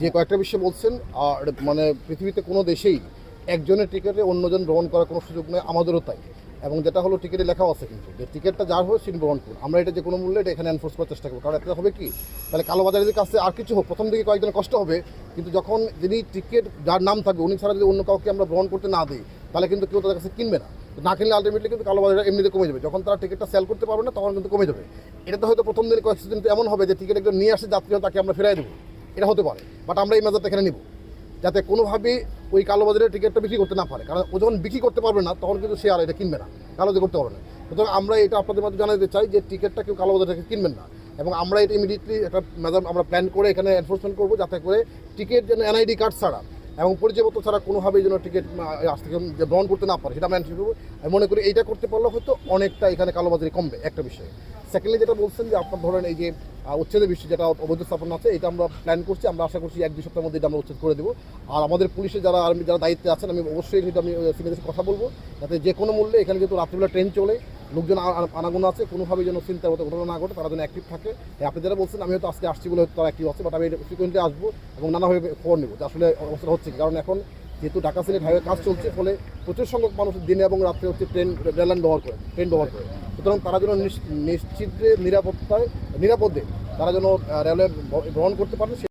যে কয়েকটা বিষয় বলছেন, মানে পৃথিবীতে কোনো দেশেই একজনের টিকিটে অন্যজন গ্রহণ করার কোনো সুযোগ নেই, আমাদেরও তাই। এবং যেটা হলো টিকিটে লেখাও আছে কিন্তু যে টিকিটটা যার হোক তিনি গ্রহণ করুন। আমরা এটা যে কোনো মূল্যে এটা এখানে এনফোর্স করার চেষ্টা করবো, কারণ এতে হবে কি, তাহলে কালোবাজারিদের কাছে আর কিছু হোক, প্রথম দিকে কয়েকদিন কষ্ট হবে, কিন্তু যখন যিনি টিকিট যার নাম থাকবে উনি ছাড়া যদি অন্য কাউকে আমরা গ্রহণ করতে না দিই, তাহলে কিন্তু কেউ তাদের কাছে কিনবে না। না কিনলে আলটিমেটলি কিন্তু কালোবাজার এমনিতে কমে যাবে। যখন তারা টিকিটটা সেল করতে পারবে না তখন কিন্তু কমে যাবে। এটাতে হয়তো প্রথম দিন কয়েকদিন এমন হবে যে টিকিট একজন নিয়ে আসে যাত্রী, তাকে আমরা ফেরাই দেবো, এটা হতে পারে। বাট আমরা এই মেজারটা এখানে নিব যাতে কোনোভাবেই ওই কালোবাজারের টিকিটটা বিক্রি করতে না পারে, কারণ ও যখন বিক্রি করতে পারবে না তখন কিন্তু সে আর এটা কিনবে না, কালোবাজারি করতে পারবে না। সুতরাং আমরা এটা আপনাদের মধ্যে জানাতে চাই যে টিকিটটা কেউ কালোবাজার থেকে কিনবেন না। এবং আমরা এটা ইমিডিয়েটলি একটা মেজার আমরা প্ল্যান করে এখানে এনফোর্সমেন্ট করবো, যাতে করে টিকিট যেন এনআইডি কার্ড ছাড়া এবং পরিচয়পত্র ছাড়া কোনোভাবেই যেন টিকিট আজ থেকে গ্রহণ করতে না পারে, সেটা আমরা এনফোর্স করবো। আমি মনে করি এইটা করতে পারলে হয়তো অনেকটা এখানে কালোবাজারি কমবে, একটা বিষয়। সেকেন্ডলি যেটা বলছেন যে আপনার ধরেন এই যে উচ্ছেদের বিষয় যেটা অবৈধ স্থাপন আছে, এটা আমরা প্ল্যান করছি, আমরা আশা করছি 1-2 সপ্তাহের মধ্যে এটা আমরা উচ্ছেদ করে দেবো। আর আমাদের পুলিশের যারা আর্মি যারা দায়িত্বে আছেন, আমি অবশ্যই সেটা আমি সিনিয়রদের কথা বলবো, যাতে যে কোনো মূল্যে এখানে যেহেতু রাত্রিবেলা ট্রেন চলে, লোকজন আনাগোনা আছে, কোনোভাবেই যেন চিন্তার মতো ঘটনা না ঘটে, তারা যেন অ্যাক্টিভ থাকে। আপনি যারা বলছেন আমি হয়তো আজকে আসছি বলে হয়তো তারা অ্যাক্টিভ আছে, বাট আমি ফ্রিকোয়েন্টলি আসবো এবং নানাভাবে খবর নেবো যে আসলে অবস্থা হচ্ছে কি। কারণ এখন যেহেতু ঢাকা সিলেট হাইওয়ে কাজ চলছে, ফলে প্রচুর সংখ্যক মানুষ দিনে এবং রাত্রে হচ্ছে রেল লাইন ব্যবহার করে। সুতরাং তারা যেন নিশ্চিত নিরাপদে তারা যেন রেলওয়ে গ্রহণ করতে পারে।